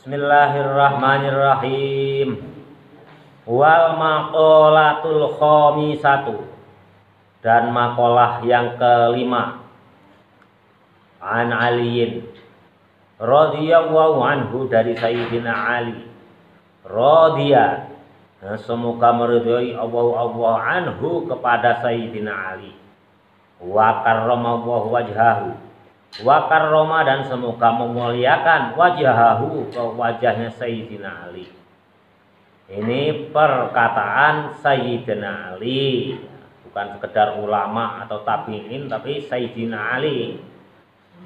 Bismillahirrahmanirrahim. Wal maqalatul khamisatu, dan makalah yang kelima. An Aliyin radhiyallahu anhu, dari Sayyidina Ali radhiya, semoga meridhai Allah anhu, kepada Sayyidina Ali. Wa karramallahu wajhahu, wa karrama, dan semoga memuliakan wajahahu, ke wajahnya Sayyidina Ali. Ini perkataan Sayyidina Ali, bukan sekedar ulama atau tabi'in, tapi Sayyidina Ali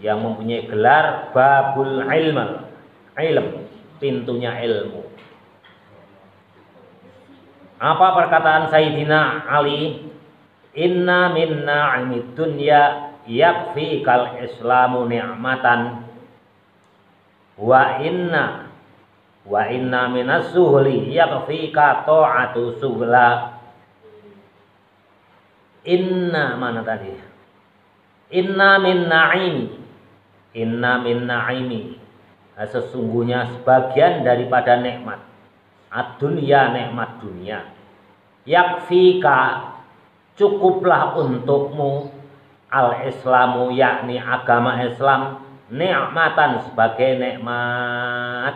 yang mempunyai gelar babul ilm, pintunya ilmu. Apa perkataan Sayyidina Ali? Inna min na'imid dunya yakfi kal islamu ni'matan wa inna minas suhli yakfi ka ta'atu suhla. Inna mana tadi? Inna min na'imi, sesungguhnya sebagian daripada nikmat ad-dunya, nikmat dunia. Yakfika, cukuplah untukmu, al-islamu, yakni agama Islam, nikmatan, sebagai nikmat.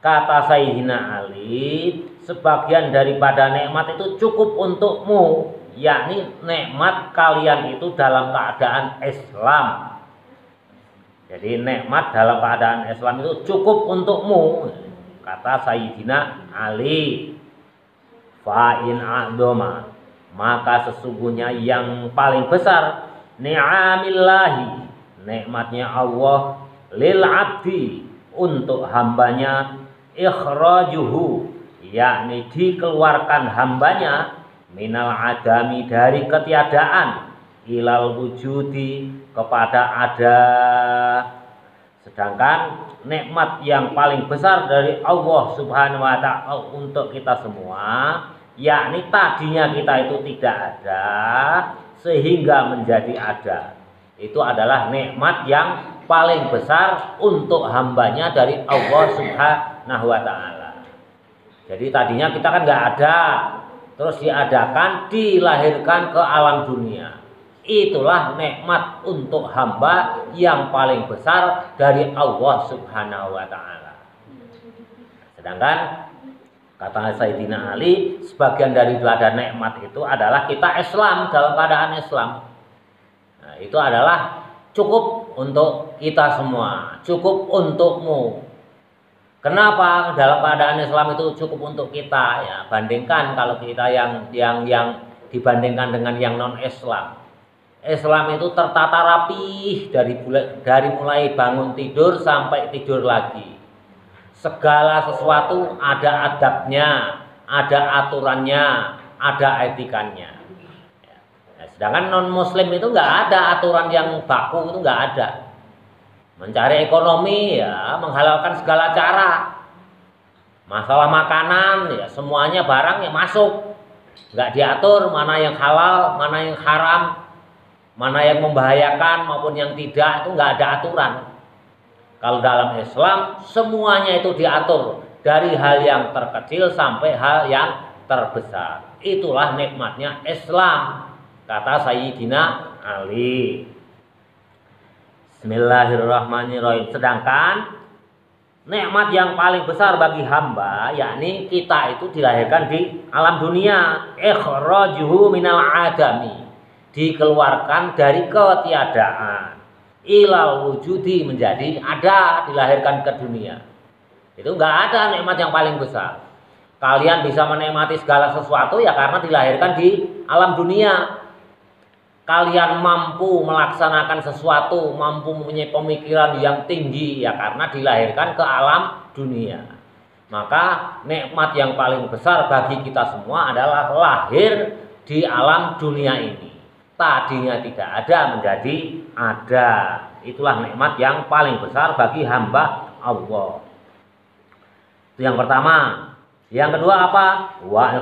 Kata Sayyidina Ali, sebagian daripada nikmat itu cukup untukmu, yakni nikmat kalian itu dalam keadaan Islam. Jadi nikmat dalam keadaan Islam itu cukup untukmu, kata Sayyidina Ali. Fa'in a'doma, maka sesungguhnya yang paling besar ni'amillahi, nikmatnya Allah, lil abdi, untuk hambanya, ikhrajuhu, yakni dikeluarkan hambanya, minal adami, dari ketiadaan, ilal wujudi, kepada ada. Sedangkan nikmat yang paling besar dari Allah Subhanahu wa ta'ala untuk kita semua, yakni tadinya kita itu tidak ada sehingga menjadi ada. Itu adalah nikmat yang paling besar untuk hambanya dari Allah Subhanahu wa ta'ala. Jadi tadinya kita kan nggak ada, terus diadakan, dilahirkan ke alam dunia. Itulah nikmat untuk hamba yang paling besar dari Allah Subhanahu wa ta'ala. Sedangkan kata Sayyidina Ali, sebagian daripada nikmat itu adalah kita Islam, dalam keadaan Islam. Nah, itu adalah cukup untuk kita semua, cukup untukmu. Kenapa dalam keadaan Islam itu cukup untuk kita? Ya, bandingkan kalau kita yang dibandingkan dengan yang non Islam. Islam itu tertata rapih dari mulai bangun tidur sampai tidur lagi. Segala sesuatu ada adabnya, ada aturannya, ada etikanya. Nah, sedangkan non muslim itu nggak ada aturan yang baku, itu nggak ada. Mencari ekonomi, ya menghalalkan segala cara. Masalah makanan, ya semuanya barang yang masuk, nggak diatur mana yang halal, mana yang haram, mana yang membahayakan maupun yang tidak, itu nggak ada aturan. Kalau dalam Islam semuanya itu diatur, dari hal yang terkecil sampai hal yang terbesar. Itulah nikmatnya Islam, kata Sayyidina Ali. Bismillahirrahmanirrahim. Sedangkan nikmat yang paling besar bagi hamba, yakni kita itu dilahirkan di alam dunia, ikhrajuhu minal adami, dikeluarkan dari ketiadaan, ilal wujudi, menjadi ada, dilahirkan ke dunia. Itu enggak ada nikmat yang paling besar. Kalian bisa menikmati segala sesuatu ya karena dilahirkan di alam dunia. Kalian mampu melaksanakan sesuatu, mampu mempunyai pemikiran yang tinggi ya karena dilahirkan ke alam dunia. Maka nikmat yang paling besar bagi kita semua adalah lahir di alam dunia ini. Tadinya tidak ada menjadi ada. Itulah nikmat yang paling besar bagi hamba Allah. Itu yang pertama. Yang kedua apa? Wa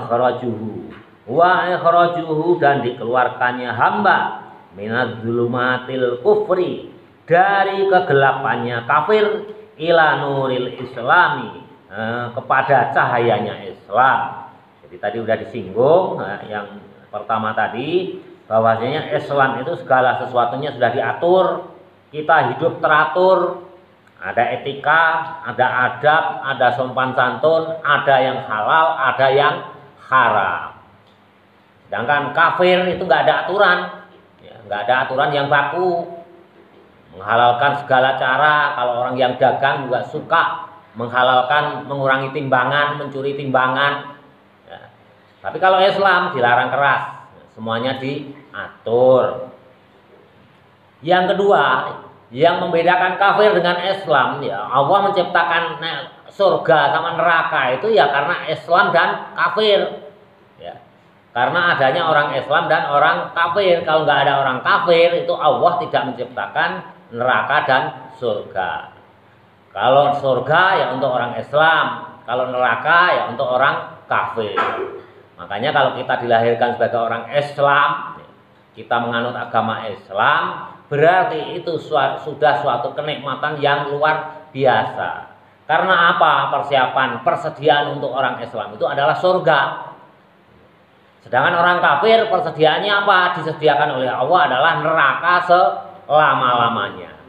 ikhrajuhu, dan dikeluarkannya hamba minadz zulumatil kufri, dari kegelapannya kafir, ila nuril islami, kepada cahayanya Islam. Jadi tadi udah disinggung yang pertama tadi, bahwasanya Islam itu segala sesuatunya sudah diatur, kita hidup teratur, ada etika, ada adab, ada sopan santun, ada yang halal, ada yang haram. Sedangkan kafir itu nggak ada aturan, ya, nggak ada aturan yang baku, menghalalkan segala cara. Kalau orang yang dagang juga suka menghalalkan, mengurangi timbangan, mencuri timbangan. Ya. Tapi kalau Islam dilarang keras, semuanya diatur. Yang kedua, yang membedakan kafir dengan Islam, ya Allah menciptakan surga sama neraka itu ya karena Islam dan kafir. Ya. Karena adanya orang Islam dan orang kafir. Kalau nggak ada orang kafir, itu Allah tidak menciptakan neraka dan surga. Kalau surga ya untuk orang Islam, kalau neraka ya untuk orang kafir. Makanya kalau kita dilahirkan sebagai orang Islam, kita menganut agama Islam, berarti itu sudah suatu kenikmatan yang luar biasa. Karena apa? Persiapan, persediaan untuk orang Islam itu adalah surga. Sedangkan orang kafir persediaannya apa? Disediakan oleh Allah adalah neraka selama-lamanya.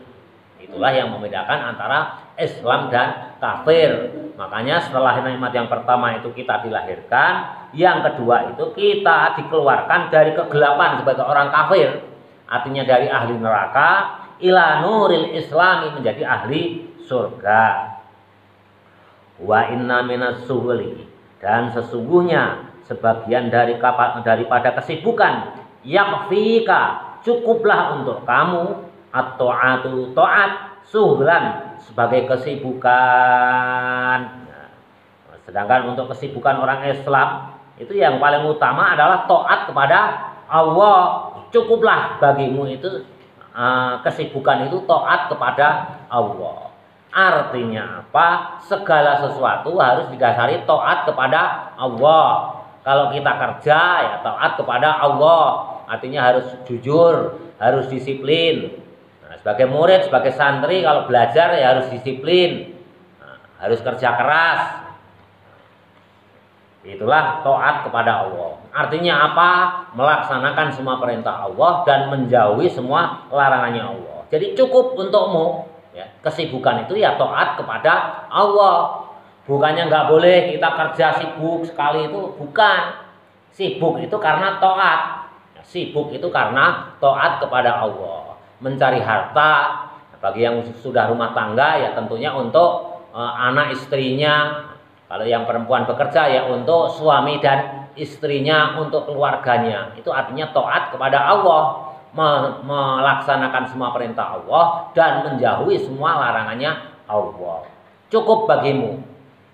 Itulah yang membedakan antara Islam dan kafir. Makanya setelah nikmat yang pertama itu kita dilahirkan, yang kedua itu kita dikeluarkan dari kegelapan sebagai orang kafir. Artinya dari ahli neraka ila nuril islami, menjadi ahli surga. Wa inna minas suhuli, dan sesungguhnya sebagian daripada kesibukan, yakfika, cukuplah untuk kamu, at-ta'atu, ta'at, suhlan, sebagai kesibukan. Nah, sedangkan untuk kesibukan orang Islam itu yang paling utama adalah taat kepada Allah. Cukuplah bagimu itu kesibukan itu taat kepada Allah. Artinya apa? Segala sesuatu harus didasari taat kepada Allah. Kalau kita kerja ya taat kepada Allah. Artinya harus jujur, harus disiplin. Nah, sebagai murid, sebagai santri kalau belajar ya harus disiplin. Nah, harus kerja keras. Itulah taat kepada Allah. Artinya apa? Melaksanakan semua perintah Allah dan menjauhi semua larangannya Allah. Jadi cukup untukmu, ya, kesibukan itu ya taat kepada Allah. Bukannya nggak boleh kita kerja sibuk sekali, itu bukan. Sibuk itu karena taat. Sibuk itu karena taat kepada Allah. Mencari harta, bagi yang sudah rumah tangga ya tentunya untuk anak istrinya. Kalau yang perempuan bekerja ya untuk suami dan istrinya, untuk keluarganya. Itu artinya taat kepada Allah, melaksanakan semua perintah Allah dan menjauhi semua larangannya Allah. Cukup bagimu.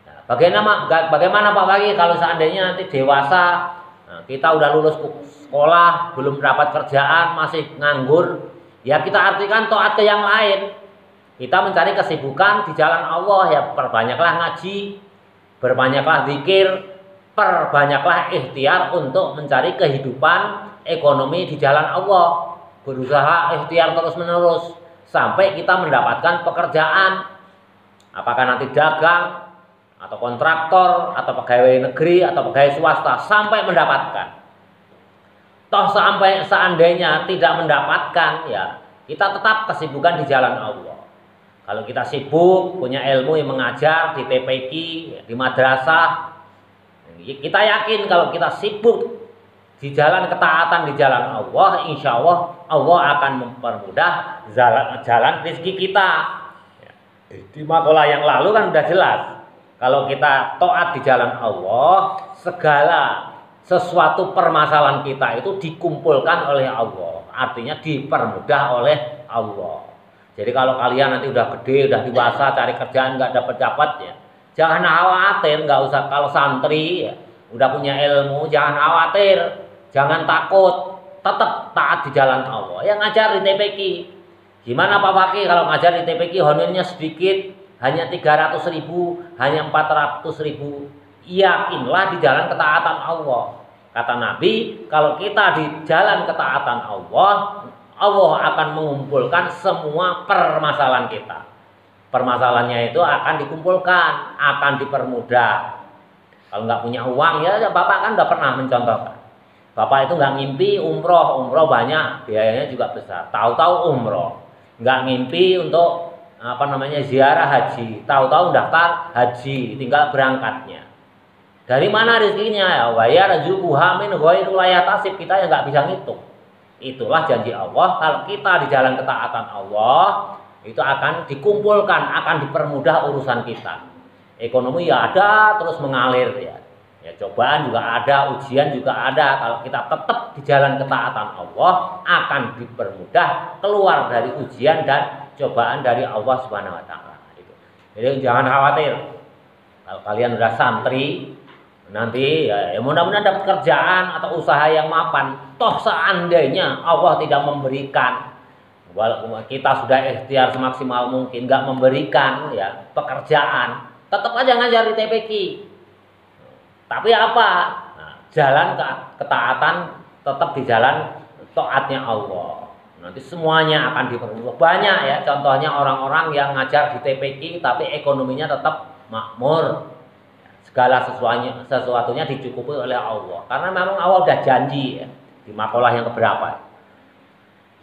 Nah, bagaimana Pak Bagi kalau seandainya nanti dewasa, nah, kita udah lulus sekolah, belum dapat kerjaan, masih nganggur, ya kita artikan taat ke yang lain. Kita mencari kesibukan di jalan Allah, ya perbanyaklah ngaji, berbanyaklah zikir, perbanyaklah ikhtiar untuk mencari kehidupan ekonomi di jalan Allah. Berusaha ikhtiar terus-menerus sampai kita mendapatkan pekerjaan. Apakah nanti dagang, atau kontraktor, atau pegawai negeri, atau pegawai swasta, sampai mendapatkan. Toh sampai seandainya tidak mendapatkan, ya kita tetap kesibukan di jalan Allah. Kalau kita sibuk, punya ilmu yang mengajar di TPQ, di madrasah, kita yakin kalau kita sibuk di jalan ketaatan di jalan Allah, insya Allah Allah akan mempermudah jalan rezeki kita. Di makalah yang lalu kan sudah jelas, kalau kita taat di jalan Allah, segala sesuatu permasalahan kita itu dikumpulkan oleh Allah, artinya dipermudah oleh Allah. Jadi kalau kalian nanti udah gede, udah dewasa, cari kerjaan nggak dapat ya, jangan khawatir, nggak usah. Kalau santri ya, udah punya ilmu, jangan khawatir, jangan takut, tetap taat di jalan Allah. Yang ngajar di TPQ, gimana Pak Fakih kalau ngajar di TPQ honornya sedikit, hanya 300.000, hanya 400.000, yakinlah di jalan ketaatan Allah. Kata Nabi, kalau kita di jalan ketaatan Allah, Allah akan mengumpulkan semua permasalahan kita. permasalahannya itu akan dikumpulkan, akan dipermudah. Kalau nggak punya uang ya Bapak kan udah pernah mencontohkan. Bapak itu nggak ngimpi umroh banyak, biayanya juga besar. Tahu-tahu umroh, nggak ngimpi untuk ziarah haji. Tahu-tahu daftar haji, tinggal berangkatnya. Dari mana rezekinya ya? Wa yarzuquha min ghairi yatasib. Kita yang nggak bisa ngitung. Itulah janji Allah. Kalau kita di jalan ketaatan Allah, itu akan dikumpulkan, akan dipermudah urusan kita. Ekonomi ya ada, terus mengalir ya. Ya cobaan juga ada, ujian juga ada. Kalau kita tetap di jalan ketaatan Allah, akan dipermudah keluar dari ujian dan cobaan dari Allah Subhanahu wa taala. Jadi jangan khawatir. Kalau kalian udah santri, nanti ya mudah-mudahan dapat kerjaan atau usaha yang mapan. Toh seandainya Allah tidak memberikan, walaupun kita sudah ikhtiar semaksimal mungkin nggak memberikan ya pekerjaan, tetap aja ngajar di TPQ. Tapi apa? Nah, jalan ketaatan tetap di jalan taatnya Allah. Nanti semuanya akan dipermudah. Banyak ya contohnya orang-orang yang ngajar di TPQ tapi ekonominya tetap makmur. Segala sesuatunya dicukupi oleh Allah. Karena memang Allah sudah janji ya, di makalah yang keberapa.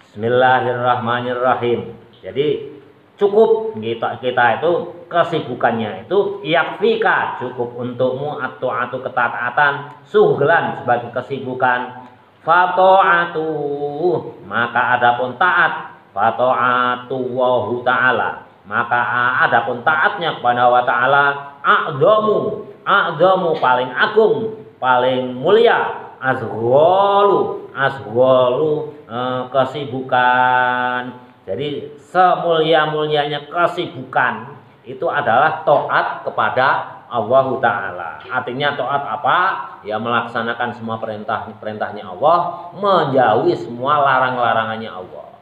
Bismillahirrahmanirrahim. Jadi cukup kita itu kesibukannya itu yakfika, cukup untukmu atau ketaatan suhlan sebagai kesibukan, fato'atu maka adapun taat, fato'atu wahu ta'ala maka adapun taatnya kepada wa ta'ala a'dhamu paling agung, paling mulia, azghalu kesibukan. Jadi semulia-mulianya kesibukan itu adalah taat kepada Allah Ta'ala. Artinya taat apa? Ya melaksanakan semua perintahnya Allah, menjauhi semua larang-larangannya Allah.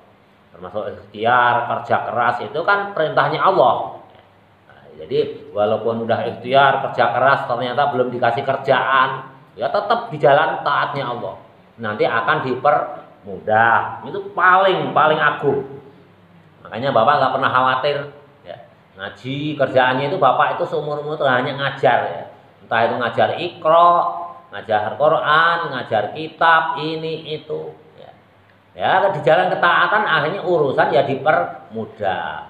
Termasuk ikhtiar, kerja keras itu kan perintahnya Allah. Nah, jadi walaupun udah ikhtiar, kerja keras ternyata belum dikasih kerjaan, ya tetap di jalan taatnya Allah. Nanti akan dipermudah. Itu paling agung. Makanya Bapak nggak pernah khawatir ya. Ngaji kerjaannya itu Bapak itu seumur-umur itu hanya ngajar ya. Entah itu ngajar Iqra, ngajar Quran, ngajar kitab ini itu ya. Ya di jalan ketaatan akhirnya urusan ya dipermudah.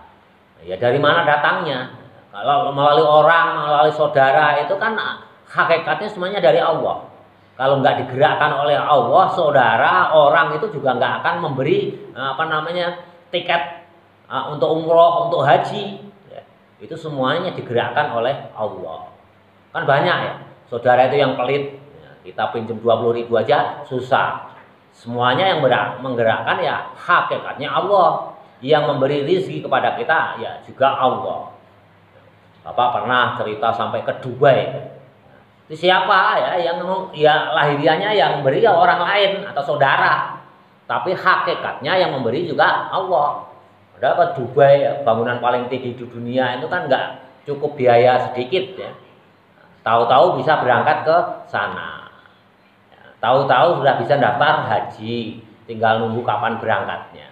Ya dari mana datangnya? Kalau melalui orang, melalui saudara itu kan hakikatnya semuanya dari Allah. Kalau nggak digerakkan oleh Allah, saudara, orang itu juga nggak akan memberi tiket untuk umroh, untuk haji ya, itu semuanya digerakkan oleh Allah. Kan banyak ya saudara itu yang pelit ya, kita pinjam 20.000 aja susah. Semuanya yang menggerakkan ya hakikatnya Allah. Yang memberi rezeki kepada kita ya juga Allah. Bapak pernah cerita sampai ke Dubai. Itu siapa ya yang lahiriannya yang memberi ya orang lain atau saudara, tapi hakikatnya yang memberi juga Allah. Padahal ke Dubai ya, bangunan paling tinggi di dunia itu kan nggak cukup biaya sedikit ya. Tahu-tahu bisa berangkat ke sana. Ya, tahu-tahu sudah bisa daftar haji, tinggal nunggu kapan berangkatnya.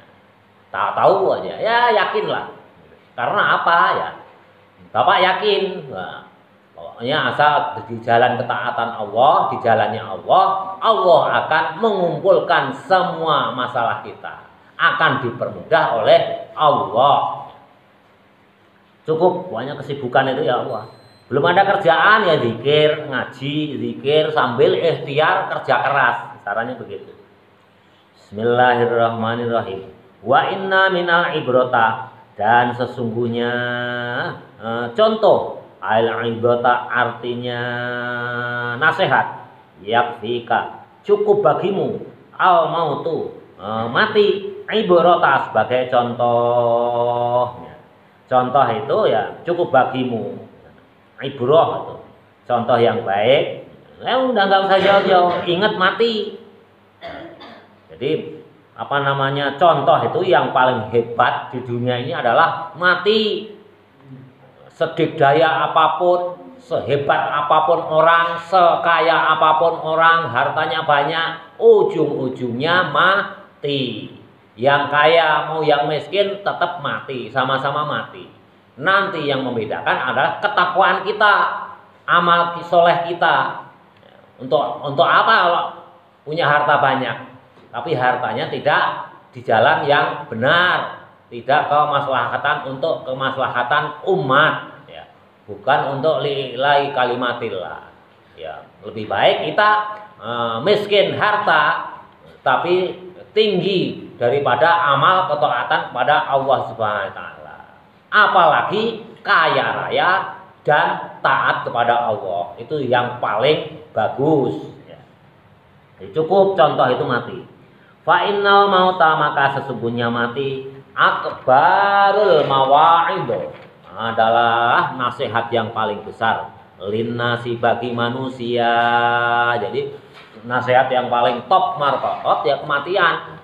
Tahu aja, ya yakinlah. Karena apa ya? Bapak yakin. Nah, pokoknya asal di jalan ketaatan Allah, di jalannya Allah, Allah akan mengumpulkan semua masalah kita. Akan dipermudah oleh Allah. Cukup banyak kesibukan itu ya Allah. Belum ada kerjaan ya zikir, ngaji, zikir sambil ikhtiar kerja keras. Caranya begitu. Bismillahirrahmanirrahim. Wa inna minal ibrota, dan sesungguhnya contoh al-ibrota artinya nasihat, yakfika cukup bagimu, al mautu mati, ibrota sebagai contohnya. Contoh itu ya cukup bagimu, ibroh itu contoh yang baik. Udah nggak usah jauh-jauh, ingat mati. Jadi contoh itu yang paling hebat di dunia ini adalah mati. Sedikdaya apapun, sehebat apapun orang, sekaya apapun orang, hartanya banyak, ujung-ujungnya mati. Yang kaya mau yang miskin tetap mati, sama-sama mati. Nanti yang membedakan adalah ketakwaan kita, amal soleh kita. Untuk apa kalau punya harta banyak, tapi hartanya tidak di jalan yang benar, tidak untuk kemaslahatan umat, ya. Bukan untuk lillahi kalimatillah. Ya, lebih baik kita miskin harta tapi tinggi daripada amal ketaatan kepada Allah Subhanahu wa taala. Apalagi kaya raya dan taat kepada Allah, itu yang paling bagus, ya. Jadi cukup contoh itu mati. Fa innal mauta, maka sesungguhnya mati, akbarul mawa'id, adalah nasihat yang paling besar, linnasi, bagi manusia. Jadi nasihat yang paling top markot ya kematian.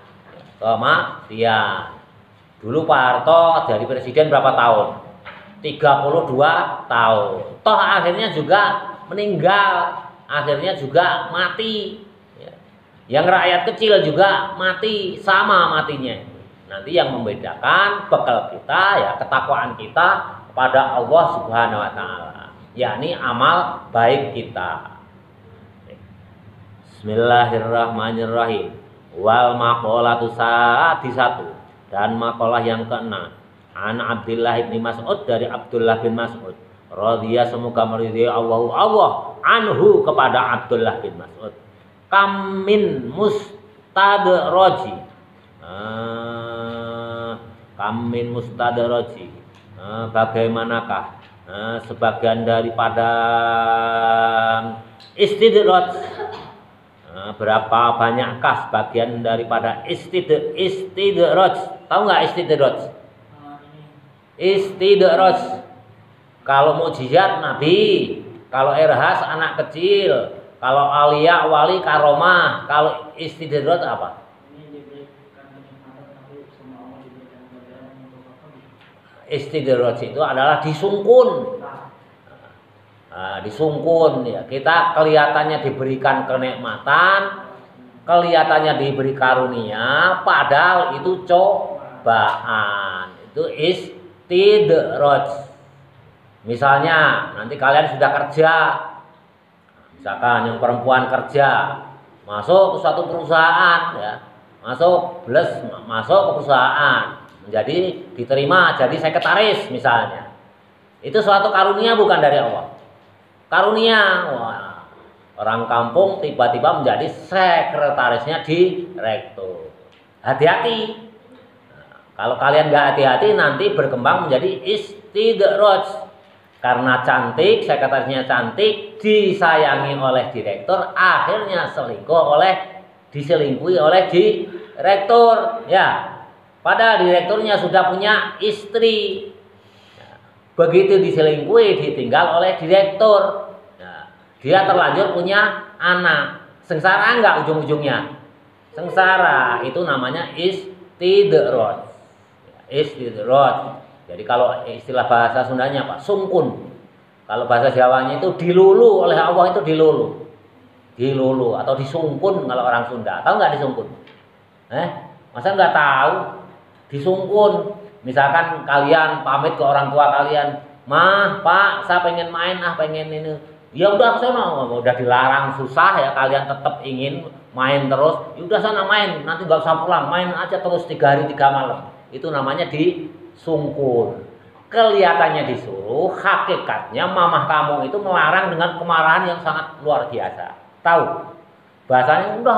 Dulu Pak Harto jadi presiden berapa tahun? 32 tahun. Toh akhirnya juga meninggal, akhirnya juga mati. Yang rakyat kecil juga mati, sama matinya. Nanti yang membedakan bekal kita ya ketakwaan kita kepada Allah Subhanahu wa taala, yakni amal baik kita. Bismillahirrahmanirrahim. Wal maqalatu sadisatu, dan maqalah yang keenam, an Abdullah bin Mas'ud, dari Abdullah bin Mas'ud radhiya, semoga meridhai Allah anhu, kepada Abdullah bin Mas'ud. Kamin mustadraji, kamin mustadraji, bagaimanakah sebagian daripada istidraj, berapa banyakkah sebagian daripada istidraj? Tahu nggak istidraj? Istidraj kalau mukjizat Nabi, kalau irhas anak kecil, kalau aulia wali karomah. Kalau istidraj apa? Istidraj itu adalah disungkun. Disungkun ya, kita kelihatannya diberikan kenikmatan, kelihatannya diberi karunia, padahal itu cobaan. Itu istidraj. Misalnya nanti kalian sudah kerja, misalkan yang perempuan kerja masuk ke suatu perusahaan, ya, masuk ke perusahaan, menjadi diterima jadi sekretaris misalnya. Itu suatu karunia bukan dari Allah? Karunia, wah, orang kampung tiba-tiba menjadi sekretarisnya direktur. Hati-hati. Kalau kalian nggak hati-hati nanti berkembang menjadi istidraj. Karena cantik, sekretarisnya cantik, disayangi oleh direktur, akhirnya diselingkuhi oleh direktur. Ya, padahal direkturnya sudah punya istri. Begitu diselingkuhi, ditinggal oleh direktur. Nah, dia terlanjur punya anak. Sengsara enggak ujung-ujungnya? Sengsara. Itu namanya istidraj. Istidraj. Jadi kalau istilah bahasa Sundanya apa? Sungkun. Kalau bahasa Jawanya itu dilulu oleh Allah, itu dilulu. Dilulu atau disungkun kalau orang Sunda. Tahu nggak disungkun? Masa nggak tahu? Disungkun. Misalkan kalian pamit ke orang tua kalian, "Mah, Pak, saya pengen main, pengen ini." Ya udah sana, udah dilarang susah ya, kalian tetap ingin main terus. Ya udah sana main, nanti nggak usah pulang, main aja terus 3 hari 3 malam. Itu namanya disungkur. Kelihatannya disuruh, hakikatnya mamah kamu itu melarang dengan kemarahan yang sangat luar biasa. Tahu? Bahasanya udah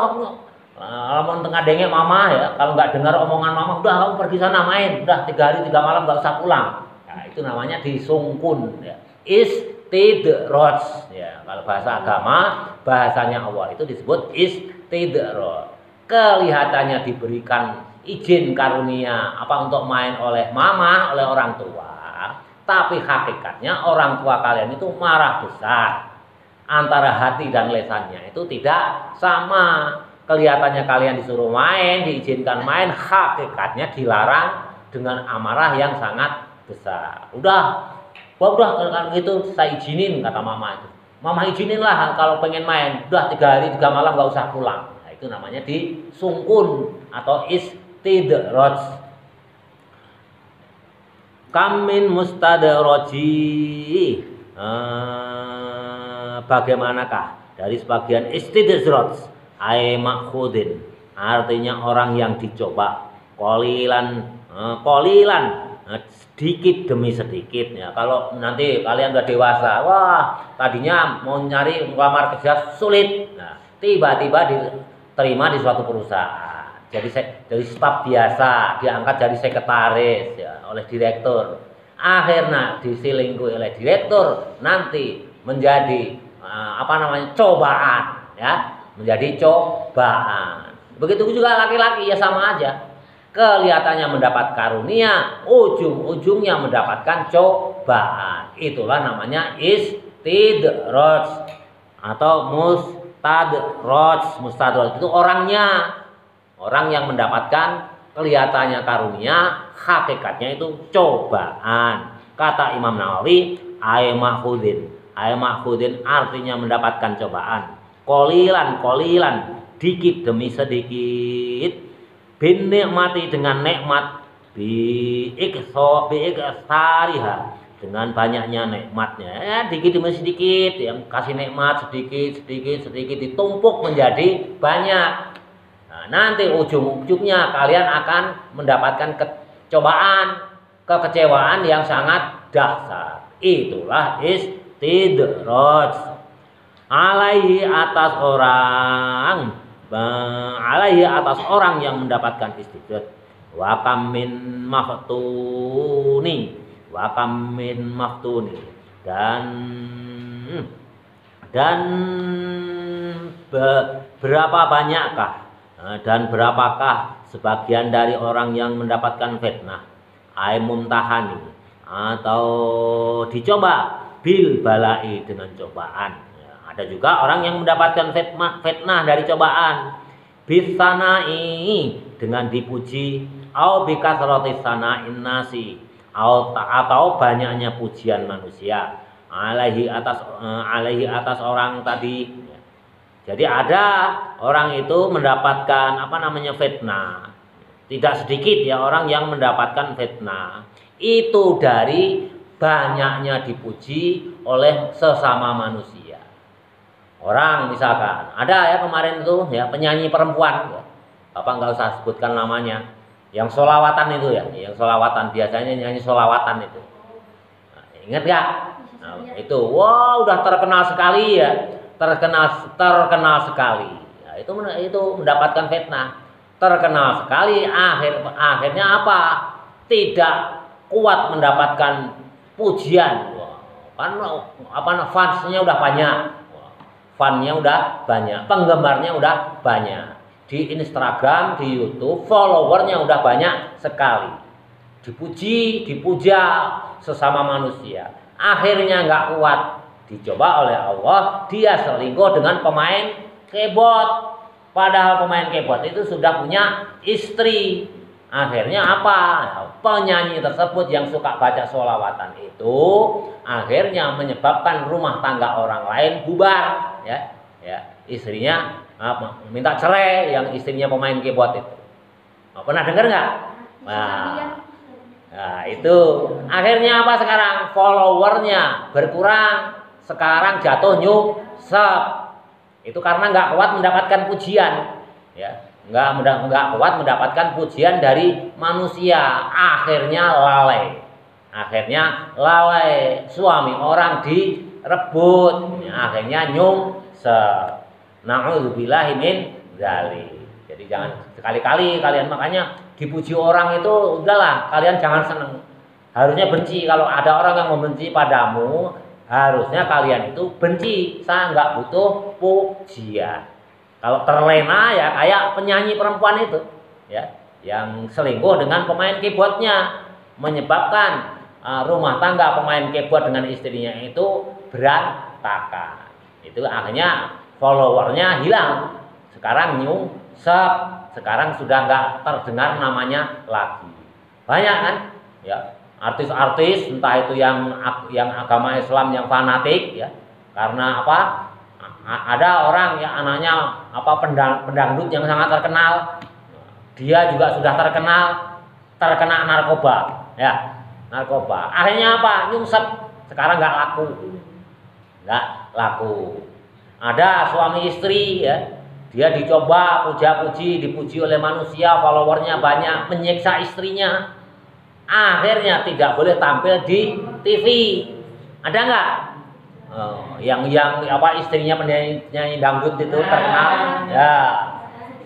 kalau tengah dengek mama ya, kalau nggak dengar omongan mama, udah kamu pergi sana main, udah 3 hari 3 malam nggak usah pulang. Nah, itu namanya disungkun. Ya. Istidraj. Ya, kalau bahasa agama, bahasanya Allah itu disebut istidraj. Kelihatannya diberikan izin karunia untuk main oleh mama, oleh orang tua, tapi hakikatnya orang tua kalian itu marah besar. Antara hati dan lesannya itu tidak sama. Kelihatannya kalian disuruh main, diizinkan main, hakikatnya dilarang dengan amarah yang sangat besar. Udah kalau gitu saya izinin, kata mama itu. Mama izinin lah kalau pengen main, udah 3 hari 3 malam nggak usah pulang. Nah, itu namanya disungkun atau istidraj. Kamin mustadraji, bagaimanakah dari sebagian istidraj ay makhudin, artinya orang yang dicoba, kolilan sedikit demi sedikit ya. Kalau nanti kalian udah dewasa, wah tadinya mau nyari melamar kerja sulit, nah tiba-tiba diterima di suatu perusahaan, jadi staf biasa, diangkat jadi sekretaris ya oleh direktur, akhirnya diselingkuhi oleh direktur, nanti menjadi cobaan ya, menjadi cobaan. Begitu juga laki-laki ya, sama aja, kelihatannya mendapat karunia, ujung-ujungnya mendapatkan cobaan. Itulah namanya istidraj atau mustadroj itu orangnya, orang yang mendapatkan kelihatannya karunia, hakikatnya itu cobaan. Kata Imam Nawawi, ay makhudin artinya mendapatkan cobaan, kolilan dikit demi sedikit, bin nikmati dengan nikmat, biiksariha dengan banyaknya nikmatnya ya, dikit demi sedikit, yang kasih nikmat sedikit ditumpuk menjadi banyak. Nah, nanti ujung-ujungnya kalian akan mendapatkan kekecewaan yang sangat dahsyat. Itulah istidraj. Alaihi atas orang yang mendapatkan istidraj. Wa kam min maftuni, dan berapa banyakkah dan berapakah sebagian dari orang yang mendapatkan fitnah, ay mumtahani, atau dicoba, bil balai dengan cobaan. Ada juga orang yang mendapatkan fitnah dari cobaan, bisanai dengan dipuji, au bikasratis sana'in nasi, atau banyaknya pujian manusia, alaihi atas orang tadi. Jadi ada orang itu mendapatkan fitnah, tidak sedikit ya orang yang mendapatkan fitnah itu dari banyaknya dipuji oleh sesama manusia. Orang misalkan ada ya kemarin itu ya penyanyi perempuan, ya, Bapak nggak usah sebutkan namanya, yang solawatan itu ya, yang solawatan biasanya nyanyi solawatan itu. Nah, ingat nggak? Nah, itu wow udah terkenal sekali ya, terkenal sekali. Nah, itu mendapatkan fitnah, terkenal sekali, akhirnya apa? Tidak kuat mendapatkan pujian. Kan fansnya udah banyak. Fannya udah banyak, penggemarnya udah banyak, di Instagram, di YouTube, followernya udah banyak sekali, dipuja sesama manusia. Akhirnya nggak kuat, dicoba oleh Allah, dia selingkuh dengan pemain keyboard, padahal pemain keyboard itu sudah punya istri. Akhirnya apa? Penyanyi tersebut yang suka baca sholawatan itu akhirnya menyebabkan rumah tangga orang lain bubar, ya. Istrinya minta cerai, yang istrinya pemain keyboard itu. Pernah dengar nggak? Nah, itu akhirnya apa sekarang? Followernya berkurang, sekarang jatuh nyungsep. Itu karena nggak kuat mendapatkan pujian, ya. Nggak kuat mendapatkan pujian dari manusia, akhirnya lalai, suami orang direbut, akhirnya nyungsep. Na'udzubillahi min dzalik. Jadi jangan sekali-kali kalian, makanya dipuji orang itu udahlah, kalian jangan seneng, harusnya benci. Kalau ada orang yang membenci padamu, harusnya kalian itu benci. Saya nggak butuh pujian. Kalau terlena ya kayak penyanyi perempuan itu, ya, yang selingkuh dengan pemain keyboardnya, menyebabkan rumah tangga pemain keyboard dengan istrinya itu berantakan. Itu akhirnya followernya hilang. Sekarang nyungsep, sekarang sudah nggak terdengar namanya lagi. Banyak kan, ya, artis-artis entah itu yang agama Islam yang fanatik, ya, karena apa? Ada orang yang anaknya pendangdut yang sangat terkenal, dia juga sudah terkena narkoba, ya. narkoba. Akhirnya apa? Nyungsep. Sekarang nggak laku. Nggak laku. Ada suami istri ya, dia dicoba puja-puji, dipuji oleh manusia, followernya banyak, menyiksa istrinya. Akhirnya tidak boleh tampil di TV. Ada nggak? Yang apa istrinya penyanyi dangdut itu terkenal, ya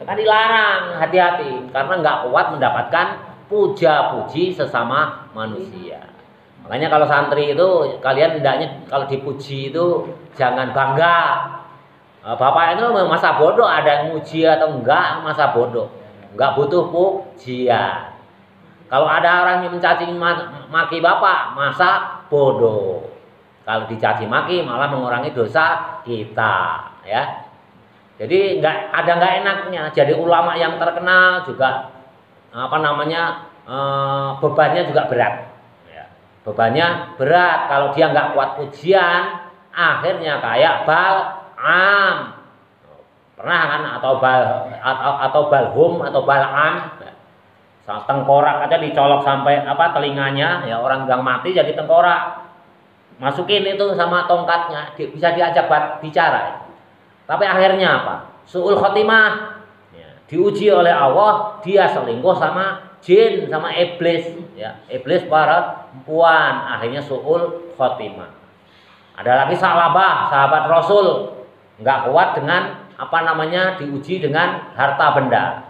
kan dilarang, hati-hati karena nggak kuat mendapatkan puja-puji sesama manusia. Makanya kalau santri itu kalian hendaknya kalau dipuji itu jangan bangga. Bapak itu masa bodoh, ada yang muji atau enggak, masa bodoh, enggak butuh pujian. Kalau ada orang yang mencaci maki bapak, masa bodoh. Kalau dicaci maki malah mengurangi dosa kita, ya. Jadi nggak enaknya. Jadi ulama yang terkenal juga apa namanya bebannya juga berat. Ya. Bebannya berat. Kalau dia nggak kuat pujian, akhirnya kayak Bal'am. Pernah kan atau Balhum atau Bal'am. Tengkorak aja dicolok sampai apa telinganya, ya orang bilang mati jadi tengkorak. Masukin itu sama tongkatnya, bisa diajak bicara. Tapi akhirnya apa? Su'ul khotimah. Ya, diuji oleh Allah, dia selingkuh sama jin, sama iblis. Ya, iblis para perempuan, akhirnya su'ul khotimah. Ada lagi Sa'labah, sahabat Rasul, nggak kuat dengan apa namanya diuji dengan harta benda.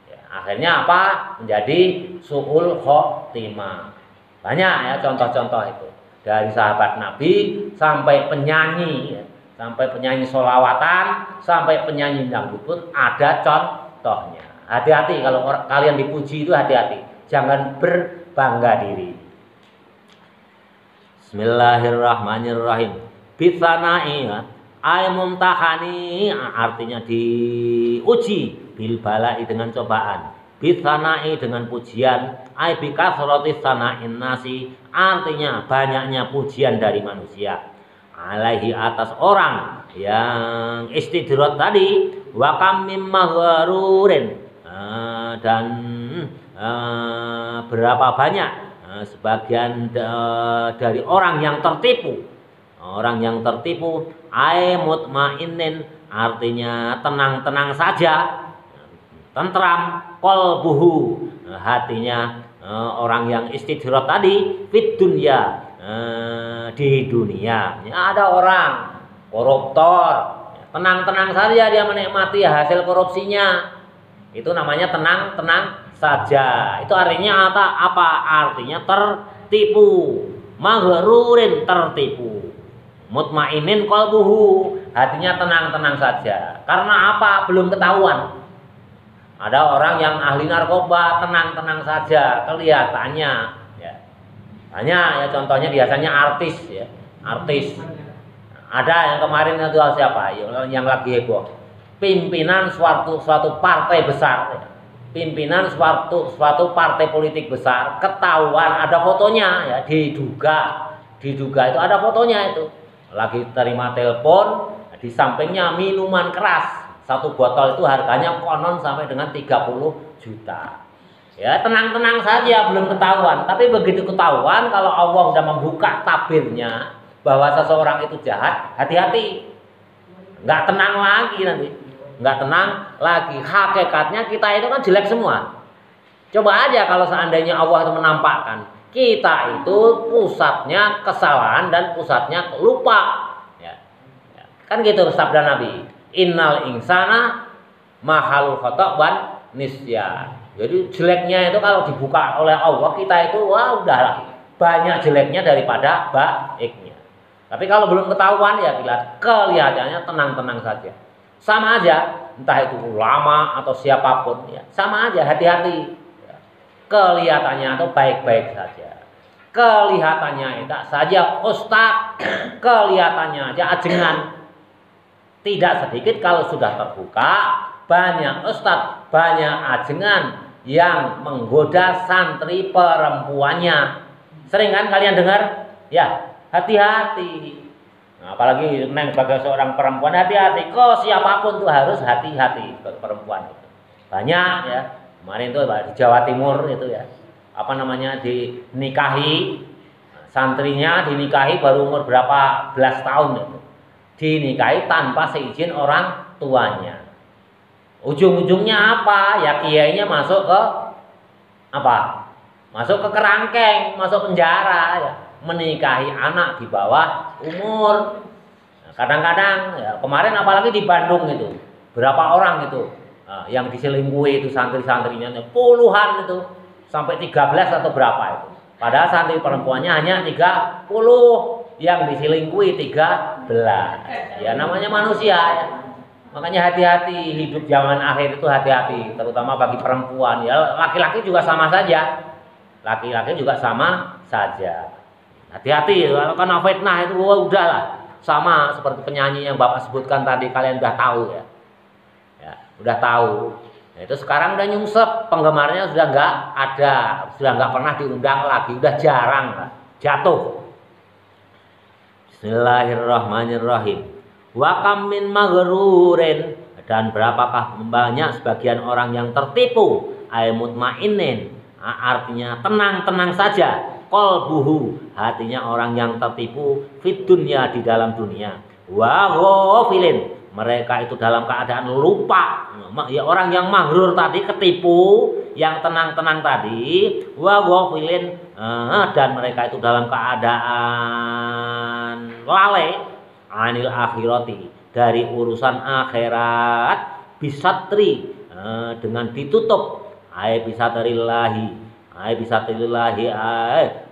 Ya, akhirnya apa? Menjadi su'ul khotimah. Banyak ya contoh-contoh itu. Dari sahabat Nabi sampai penyanyi, ya, sampai penyanyi sholawatan, sampai penyanyi dangdut pun ada contohnya. Hati-hati kalau kalian dipuji itu hati-hati, jangan berbangga diri. Bismillahirrahmanirrahim. Bitsanai ay mumtahani artinya diuji, bil balai dengan cobaan. Bitsanai dengan pujian, ay bikasrotis sana'in nasi artinya banyaknya pujian dari manusia. Alaihi atas orang yang istidrot tadi, wa kam mim maghrurin dan berapa banyak sebagian dari orang yang tertipu. Orang yang tertipu, ay mutmainin artinya tenang-tenang saja. Tentram qalbuhu hatinya orang yang istidrot tadi fit dunya di dunia. Ya, ada orang koruptor tenang-tenang saja dia menikmati hasil korupsinya, itu namanya tenang-tenang saja. Itu artinya apa? Artinya tertipu, maghrurin tertipu, mutmainin qalbuhu hatinya tenang-tenang saja. Karena apa? Belum ketahuan. Ada orang yang ahli narkoba tenang-tenang saja kelihatannya, ya. Banyak ya contohnya biasanya artis ya, artis. Ada yang kemarin itu siapa? Yang lagi heboh. Pimpinan suatu partai besar, ya. Pimpinan suatu partai politik besar ketahuan ada fotonya ya, diduga itu ada fotonya itu. Lagi terima telepon, di sampingnya minuman keras. Satu botol itu harganya konon sampai dengan 30 juta. Ya tenang-tenang saja belum ketahuan. Tapi begitu ketahuan kalau Allah sudah membuka tabirnya bahwa seseorang itu jahat, hati-hati. Nggak tenang lagi nanti. Nggak tenang lagi. Hakikatnya kita itu kan jelek semua. Coba aja kalau seandainya Allah itu menampakkan kita itu pusatnya kesalahan dan pusatnya lupa. Ya. Kan gitu sabda Nabi. Innal insana mahalul khata' wan nisyan. Jadi jeleknya itu kalau dibuka oleh Allah kita itu wah udahlah banyak jeleknya daripada baiknya. Tapi kalau belum ketahuan ya kelihatannya tenang-tenang saja. Sama aja entah itu ulama atau siapapun ya, sama aja hati-hati. Kelihatannya itu baik-baik saja. Kelihatannya itu saja ustaz, kelihatannya aja ajengan. Tidak sedikit kalau sudah terbuka, banyak ustadz, banyak ajengan yang menggoda santri perempuannya. Sering kan kalian dengar? Ya, hati-hati. Nah, apalagi Neng sebagai seorang perempuan, hati-hati. Kok siapapun tuh harus hati-hati sebagai perempuan itu. Banyak ya. Kemarin tuh di Jawa Timur itu ya. apa namanya dinikahi, santrinya dinikahi baru umur berapa belas tahun itu, dinikahi tanpa seizin orang tuanya. Ujung-ujungnya apa? Ya kiainya masuk ke apa? Masuk ke kerangkeng, masuk penjara ya, menikahi anak di bawah umur. Nah, kadang-kadang ya, kemarin apalagi di Bandung itu, berapa orang itu yang diselingkuhi itu santri-santrinya puluhan itu, sampai 13 atau berapa itu. Padahal santri perempuannya hanya 30, yang diselingkuhi 13. Ya namanya manusia ya. Makanya hati-hati, hidup zaman akhir itu hati-hati, terutama bagi perempuan. Ya laki-laki juga sama saja. Laki-laki juga sama saja. Hati-hati, kalau kena fitnah itu udahlah. Sama seperti penyanyi yang Bapak sebutkan tadi, kalian udah tahu ya. Ya, udah tahu. Nah, itu sekarang udah nyungsep, penggemarnya sudah nggak ada, sudah nggak pernah diundang lagi, udah jarang lah. Jatuh. Bismillahirrahmanirrahim. Wa kam min maghrurin, dan berapakah banyak sebagian orang yang tertipu, ay mutmainin, artinya tenang-tenang saja, qalbuhu, hatinya orang yang tertipu, fid dunya, di dalam dunia, wa ghafilin, mereka itu dalam keadaan lupa. Ya orang yang maghrur tadi, ketipu, yang tenang-tenang tadi, wa ghafilin, dan mereka itu dalam keadaan lalai anil akhirati, dari urusan akhirat, bisatri, dengan ditutup, bisatarillahi,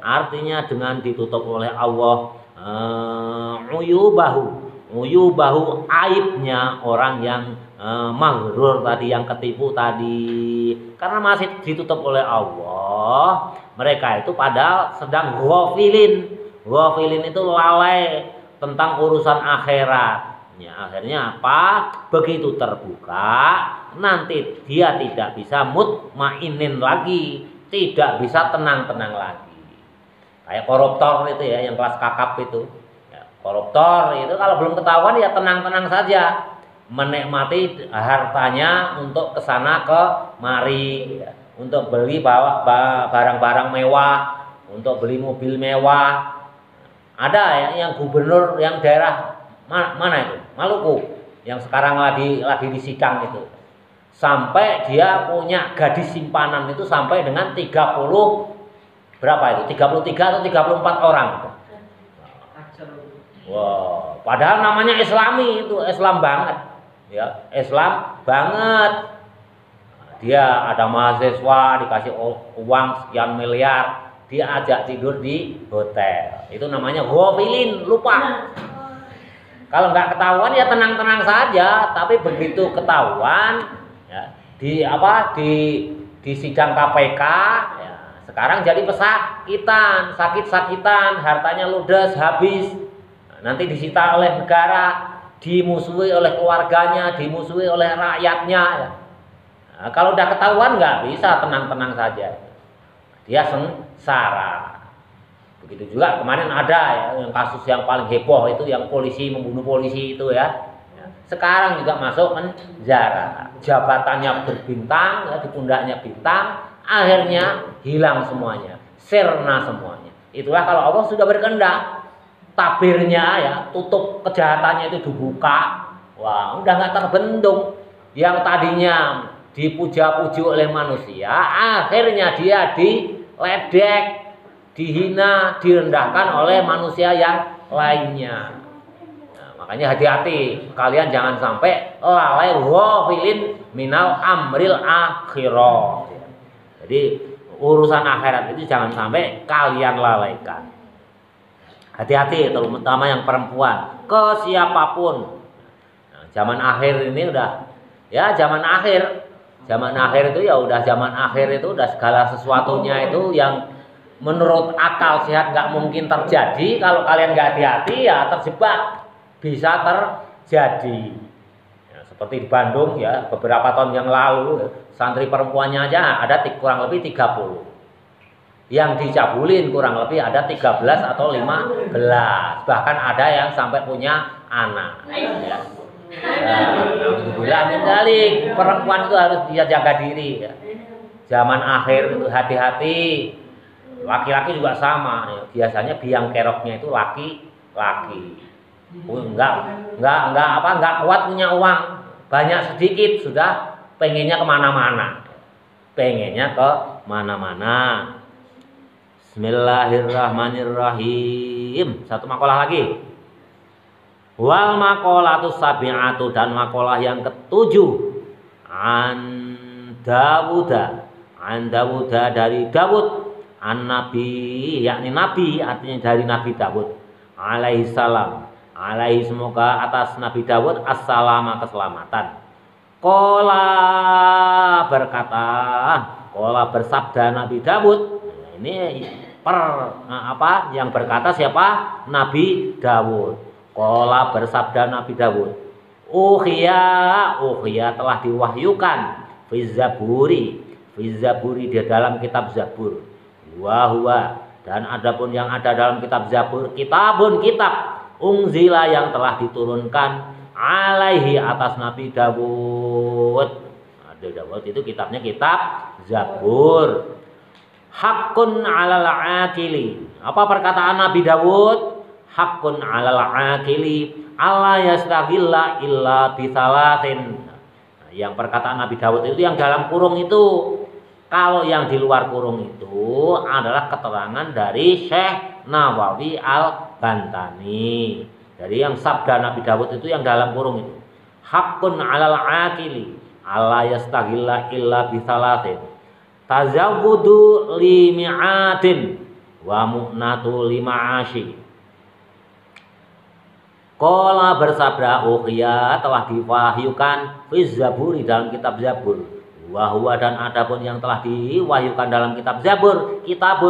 artinya dengan ditutup oleh Allah, uyubahu, aibnya orang yang maghrur tadi, yang ketipu tadi, karena masih ditutup oleh Allah, mereka itu padahal sedang ghafilin itu lalai tentang urusan akhirat. Ya, akhirnya apa? Begitu terbuka, nanti dia tidak bisa mutmainin lagi, tidak bisa tenang-tenang lagi. Kayak koruptor itu ya, yang kelas kakap itu. Ya, koruptor itu kalau belum ketahuan ya tenang-tenang saja, menikmati hartanya untuk kesana kemari, ya, untuk beli barang-barang mewah, untuk beli mobil mewah. Ada ya yang gubernur yang daerah mana itu? Maluku, yang sekarang lagi disidang itu. Sampai dia punya gadis simpanan itu sampai dengan 30 berapa itu? 33 atau 34 orang. Wow, padahal namanya Islami itu, Islam banget. Ya, Islam banget. Dia ada mahasiswa dikasih uang sekian miliar, dia ajak tidur di hotel. Itu namanya ghafilin, lupa. Kalau nggak ketahuan ya tenang-tenang saja, tapi begitu ketahuan ya, di sidang KPK ya, sekarang jadi pesakitan, sakit-sakitan, hartanya ludes habis. Nah, nanti disita oleh negara, dimusuhi oleh keluarganya, dimusuhi oleh rakyatnya ya. Nah, kalau udah ketahuan nggak bisa tenang-tenang saja. Dia sengsara. Begitu juga kemarin ada ya, yang kasus yang paling heboh itu yang polisi membunuh polisi itu ya. Sekarang juga masuk penjara. Jabatannya berbintang, ya, di pundaknya bintang, akhirnya hilang semuanya, sirna semuanya. Itulah kalau Allah sudah berkehendak, tabirnya ya, tutup kejahatannya itu dibuka. Wah, udah nggak terbendung. Yang tadinya dipuja-puji oleh manusia, akhirnya dia diledek, dihina, direndahkan oleh manusia yang lainnya. Nah, makanya hati-hati, kalian jangan sampai lalai ghafilin minal amril akhirah. Jadi urusan akhirat itu jangan sampai kalian lalaikan. Hati-hati, terutama yang perempuan, ke siapapun. Nah, zaman akhir ini udah, ya zaman akhir. Zaman akhir itu ya udah, zaman akhir itu udah segala sesuatunya itu yang menurut akal sehat nggak mungkin terjadi. Kalau kalian nggak hati-hati ya terjebak, bisa terjadi ya, seperti di Bandung ya, beberapa tahun yang lalu santri perempuannya aja ada kurang lebih 30, yang dicabulin kurang lebih ada 13 atau 15, bahkan ada yang sampai punya anak ya. Alhamdulillah, perempuan itu harus bisa jaga diri ya. zaman akhir itu hati-hati. Laki-laki juga sama, ya. Biasanya biang keroknya itu laki-laki. Enggak kuat punya uang banyak sedikit sudah pengennya kemana-mana. Bismillahirrahmanirrahim. Satu makalah lagi. Wal maqalatus sabi'atu, dan makalah yang ketujuh. An Dawuda dari Dawud, an nabi, yakni nabi, artinya dari Nabi Dawud alaihi salam. Alaihi, semoga atas Nabi Dawud assalama, keselamatan. Qala bersabda Nabi Dawud. Ini yang berkata siapa? Nabi Dawud. Qala bersabda Nabi Dawud. Uhiya telah diwahyukan fi zaburi di dalam kitab Zabur. Wa dan adapun yang ada dalam kitab Zabur, kitab unzila yang telah diturunkan alaihi atas Nabi Dawud. Nabi Dawud itu kitabnya kitab Zabur. Hakun alal akili. Apa perkataan Nabi Dawud? Hakun alal akili alla yastaghilla illa bisalasin. Yang perkataan Nabi Dawud itu yang dalam kurung itu. Kalau yang di luar kurung itu adalah keterangan dari Syekh Nawawi Al-Bantani. Jadi yang sabda Nabi Dawud itu yang dalam kurung itu. Hakun alal akili alla yastaghilla illa bisalasin. Tazawwudu limi'atin wa mu'natu lima'ashi. Qala bersabda uhiya telah diwahyukan fi zaburi dalam kitab Zabur. Wa huwa dan adapun yang telah diwahyukan dalam kitab Zabur, kitab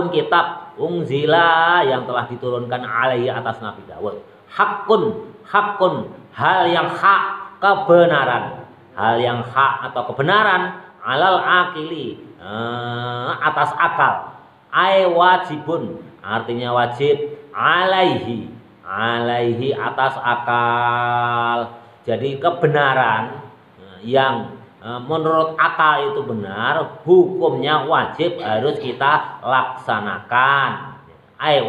unzila yang telah diturunkan alaihi atas Nabi Dawud. Hakun hal yang hak, kebenaran. Hal yang hak atau kebenaran alal akili, atas akal. Ai wajibun artinya wajib, alaihi atas akal. Jadi kebenaran yang menurut akal itu benar, hukumnya wajib harus kita laksanakan.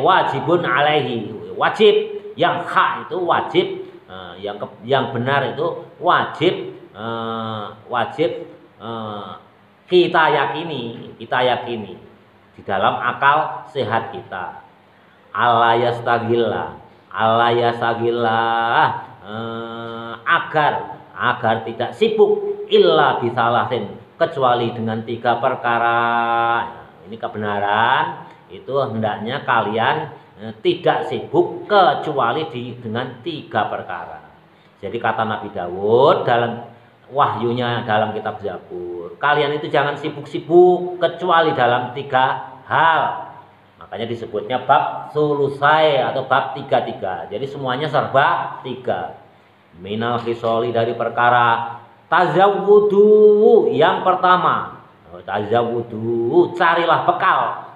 Wajibun alaihi, wajib. Yang hak itu wajib, yang benar itu wajib, kita yakini di dalam akal sehat kita. Allah yastaghillah agar tidak sibuk illa bisalasin, kecuali dengan 3 perkara. Ini kebenaran itu hendaknya kalian tidak sibuk kecuali dengan 3 perkara. Jadi kata Nabi Dawud dalam wahyunya dalam kitab Zabur, kalian itu jangan sibuk-sibuk kecuali dalam 3 hal. Makanya disebutnya bab sulusai atau bab 3. Jadi semuanya serba 3. Minal khisoli, dari perkara tazawwudu. Yang pertama, tazawwudu, carilah bekal.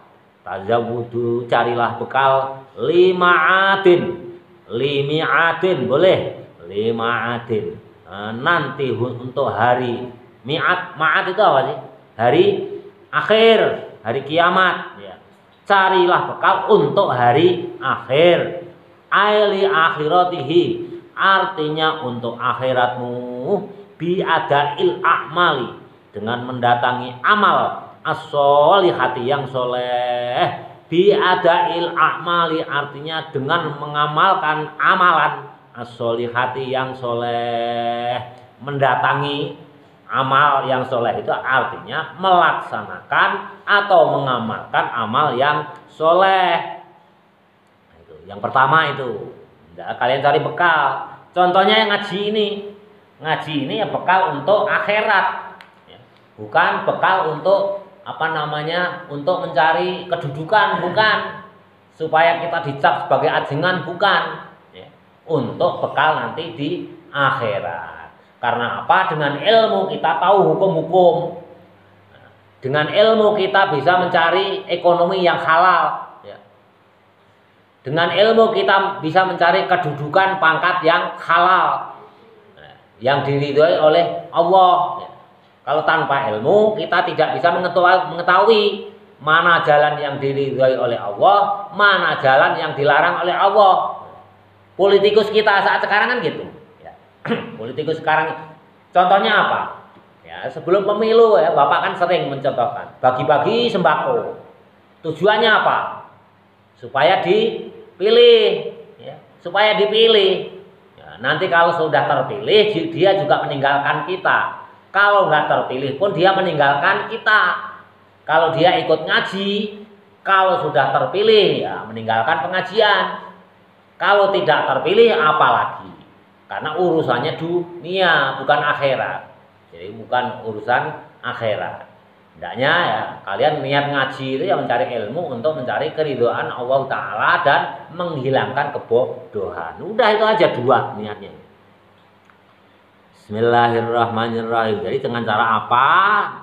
Tazawwudu, carilah bekal. Limi'atin boleh. Lima'atin. Nanti untuk hari ma'at itu apa sih? Hari akhir, hari kiamat. Carilah bekal untuk hari akhir. Aili akhiratihi, artinya untuk akhiratmu. Biadail a'mali, dengan mendatangi amal. As-solihati, yang soleh. Biadail a'mali, artinya dengan mengamalkan amalan. As-solihati, yang soleh. Mendatangi amal yang soleh itu artinya melaksanakan atau mengamalkan amal yang soleh. Itu yang pertama itu. Kalian cari bekal. Contohnya yang ngaji ini ya bekal untuk akhirat, bukan bekal untuk untuk mencari kedudukan, bukan, supaya kita dicap sebagai ajengan, bukan, untuk bekal nanti di akhirat. Karena apa? Dengan ilmu kita tahu hukum-hukum. Dengan ilmu kita bisa mencari ekonomi yang halal. Dengan ilmu kita bisa mencari kedudukan pangkat yang halal, yang diridhoi oleh Allah. Kalau tanpa ilmu kita tidak bisa mengetahui mana jalan yang diridhoi oleh Allah, mana jalan yang dilarang oleh Allah. Politikus kita saat sekarang kan gitu. Ya. Politikus sekarang, contohnya apa? Ya, sebelum pemilu ya, Bapak kan sering mencontohkan bagi-bagi sembako. Tujuannya apa? Supaya dipilih, ya, supaya dipilih. Ya, nanti kalau sudah terpilih, dia juga meninggalkan kita. Kalau nggak terpilih pun dia meninggalkan kita. Kalau dia ikut ngaji, kalau sudah terpilih ya meninggalkan pengajian. Kalau tidak terpilih apalagi. Karena urusannya dunia bukan akhirat. Jadi bukan urusan akhirat. Hendaknya ya kalian niat ngaji itu ya mencari ilmu untuk mencari keridhaan Allah Ta'ala dan menghilangkan kebodohan. Udah itu aja dua niatnya. Bismillahirrahmanirrahim. Jadi dengan cara apa?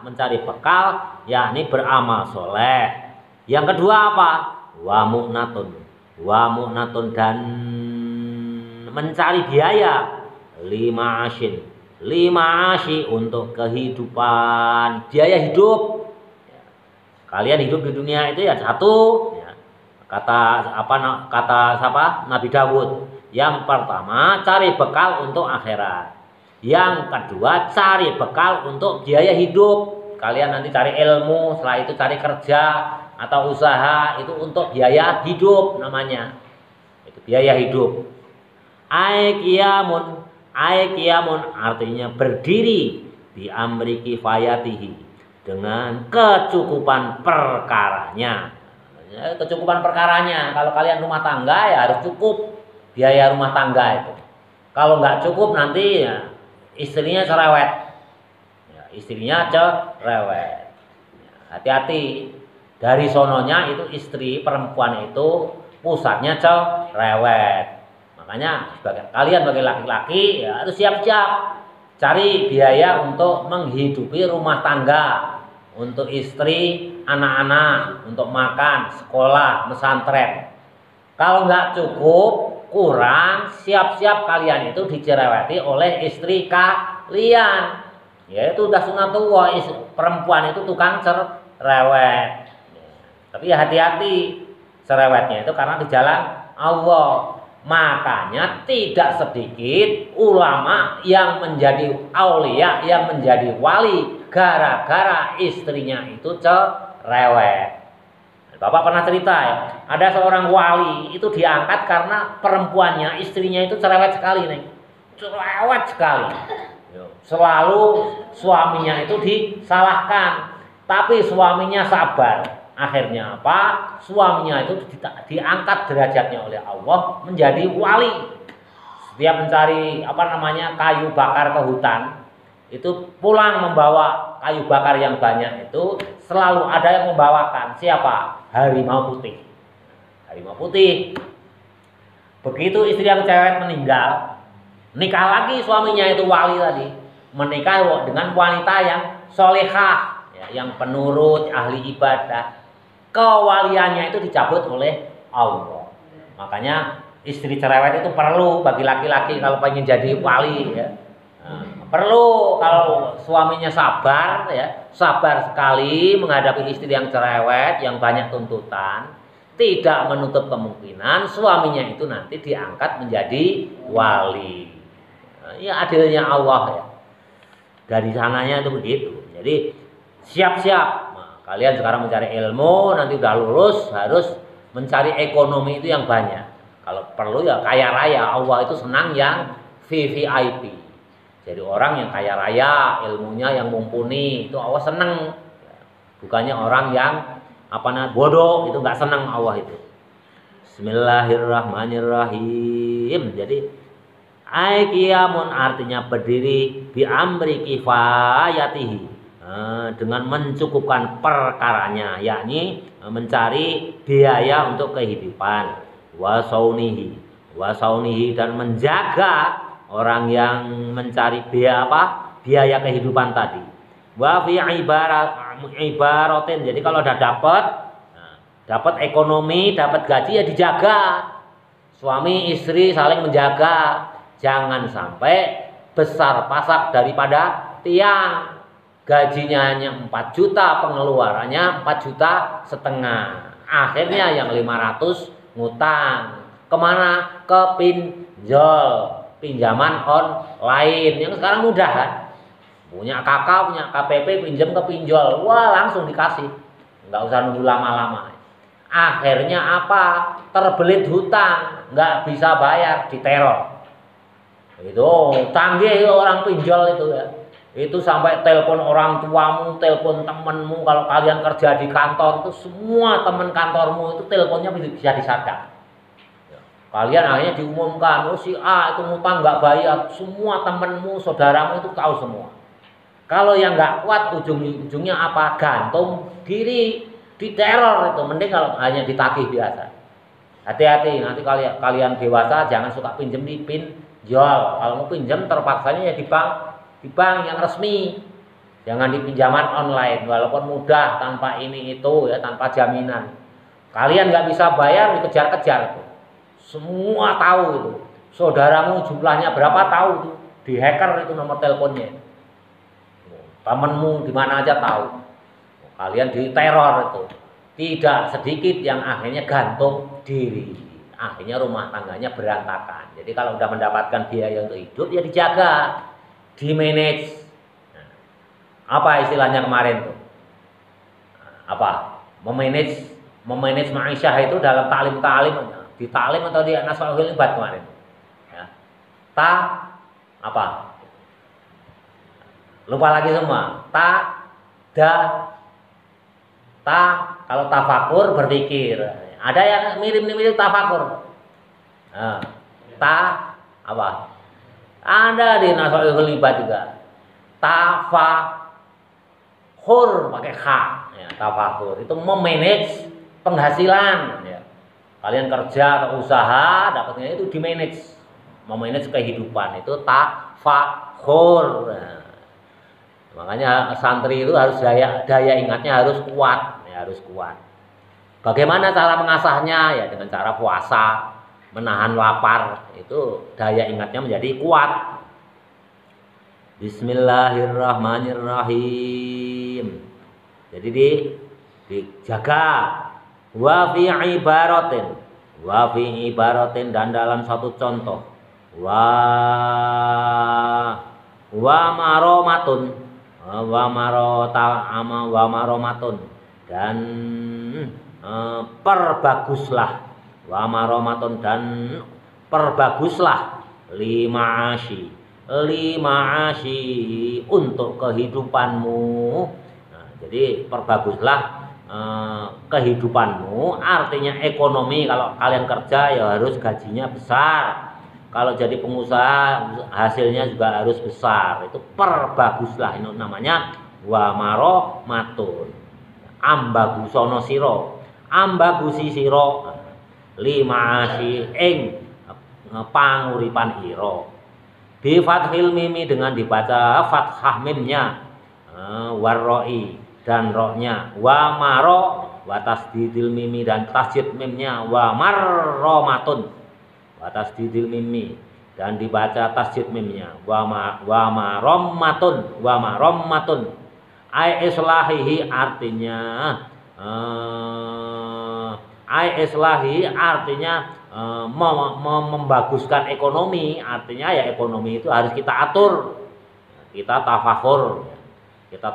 Mencari bekal, yakni beramal soleh. Yang kedua apa? Wa mu'natun dan mencari biaya. Lima ashi untuk kehidupan, biaya hidup. Kalian hidup di dunia itu ya satu. Ya. Kata siapa? Nabi Dawud. Yang pertama cari bekal untuk akhirat. Yang kedua cari bekal untuk biaya hidup. Kalian nanti cari ilmu, setelah itu cari kerja atau usaha, itu untuk biaya hidup namanya. Itu biaya hidup. Aikiamun artinya berdiri di amri kifayatihi dengan kecukupan perkaranya. Kecukupan perkaranya, kalau kalian rumah tangga ya harus cukup biaya rumah tangga itu. Kalau nggak cukup nanti ya istrinya cerewet, ya, istrinya cerewet. Ya, hati-hati, dari sononya itu istri perempuan itu pusatnya cerewet. Makanya kalian sebagai laki-laki ya harus siap-siap cari biaya untuk menghidupi rumah tangga, untuk istri, anak-anak, untuk makan, sekolah, pesantren. Kalau nggak cukup, kurang, siap-siap kalian itu dicereweti oleh istri kalian. Ya itu udah sunatullah, perempuan itu tukang cerewet. Tapi ya hati-hati, cerewetnya itu karena di jalan Allah. Makanya tidak sedikit ulama yang menjadi aulia, yang menjadi wali gara-gara istrinya itu cerewet. Bapak pernah cerita ya, ada seorang wali itu diangkat karena perempuannya, istrinya itu cerewet sekali nih, cerewet sekali. Selalu suaminya itu disalahkan, tapi suaminya sabar. Akhirnya apa? Suaminya itu diangkat derajatnya oleh Allah menjadi wali. Setiap mencari kayu bakar ke hutan, itu pulang membawa kayu bakar yang banyak itu selalu ada yang membawakan. Siapa? Harimau putih. Harimau putih. Begitu istri yang cewek meninggal, nikah lagi suaminya itu wali tadi, menikah dengan wanita yang solehah, ya, yang penurut, ahli ibadah. Kewaliannya itu dicabut oleh Allah. Makanya istri cerewet itu perlu bagi laki-laki kalau pengen jadi wali, ya. Perlu kalau suaminya sabar, ya, sabar sekali menghadapi istri yang cerewet, yang banyak tuntutan, tidak menutup kemungkinan suaminya itu nanti diangkat menjadi wali. Ya adilnya Allah ya. Dari sananya itu begitu. Jadi siap-siap. Nah, kalian sekarang mencari ilmu, nanti udah lulus harus mencari ekonomi itu yang banyak. Kalau perlu ya kaya raya. Allah itu senang yang VVIP. Jadi orang yang kaya raya, ilmunya yang mumpuni, itu Allah senang. Bukannya orang yang bodoh, itu nggak senang Allah itu. Bismillahirrahmanirrahim. Jadi aikiamun artinya berdiri bi amri kifayatihi, dengan mencukupkan perkaranya, yakni mencari biaya untuk kehidupan, wasaunihi dan menjaga orang yang mencari biaya kehidupan tadi. Wa fi ibaratin. Jadi kalau udah dapat ekonomi, dapat gaji ya dijaga. Suami istri saling menjaga. Jangan sampai besar pasak daripada tiang. gajinya hanya 4 juta, pengeluarannya 4,5 juta. Akhirnya yang 500 ngutang. Kemana? Ke pinjol, pinjaman online yang sekarang mudah kan. Punya kakak, punya KPP, pinjam ke pinjol, wah langsung dikasih, nggak usah nunggu lama-lama. Akhirnya apa? Terbelit hutang, nggak bisa bayar, diteror. Itu canggih orang pinjol itu ya. Itu sampai telepon orang tuamu, telepon temenmu. Kalau kalian kerja di kantor itu semua teman kantormu itu teleponnya bisa disadap. Kalian akhirnya diumumkan, oh si A itu ngutang nggak bayar, semua temenmu, saudaramu itu tahu semua. Kalau yang nggak kuat ujung-ujungnya apa? Gantung diri, diteror itu. Mending kalau hanya ditagih biasa. Hati-hati, nanti kalian dewasa jangan suka pinjem di pinjol. Kalau mau pinjam terpaksanya ya di bank yang resmi. Jangan di pinjaman online, walaupun mudah tanpa ini itu ya, tanpa jaminan. Kalian nggak bisa bayar dikejar-kejar itu. Semua tahu itu. Saudaramu jumlahnya berapa tahu itu. Di hacker itu nomor teleponnya. Temenmu di mana aja tahu. Kalian diteror itu. Tidak sedikit yang akhirnya gantung diri. Akhirnya rumah tangganya berantakan. Jadi kalau udah mendapatkan biaya untuk hidup ya dijaga, di-manage. Nah, apa istilahnya kemarin tuh? Apa? Memanage ma'isyah itu dalam taklim di taklim atau di Nasrul Ibad kemarin. Ya. Apa? Lupa lagi semua. Kalau tafakur berpikir. Ada yang mirip tafakur. Nah, apa? Ada di Nasrul Ibad juga. Tafakur pakai H. Ya, tafakur itu memanage penghasilan. Ya. Kalian kerja atau usaha, dapatnya itu di manage, memanage kehidupan itu tafakur. Nah, makanya santri itu harus daya ingatnya harus kuat, ya, harus kuat. Bagaimana cara mengasahnya? Ya dengan cara puasa, menahan lapar, itu daya ingatnya menjadi kuat. Bismillahirrahmanirrahim. Jadi dijaga. Wa fi ibaratin dan dalam satu contoh. Wa maromatun dan perbaguslah wa maromatun dan perbaguslah lima'ashi untuk kehidupanmu. Nah, jadi perbaguslah kehidupanmu, artinya ekonomi. Kalau kalian kerja ya harus gajinya besar. Kalau jadi pengusaha hasilnya juga harus besar. Itu perbaguslah, itu namanya wa maromatun. Ambagusono siro, ambagusi siro lima'asi ing panguripan iro. Bi fathil mimi dengan dibaca fathah mimnya, warroi dan rohnya, wa maro wa tasdidil mimi dan tasdid mimnya, wa marromatun wa tasdidil mimi dan dibaca tasdid mimnya, wa marommatun ai islahihi artinya membaguskan ekonomi. Artinya ya ekonomi itu harus kita atur, kita tafakhur, kita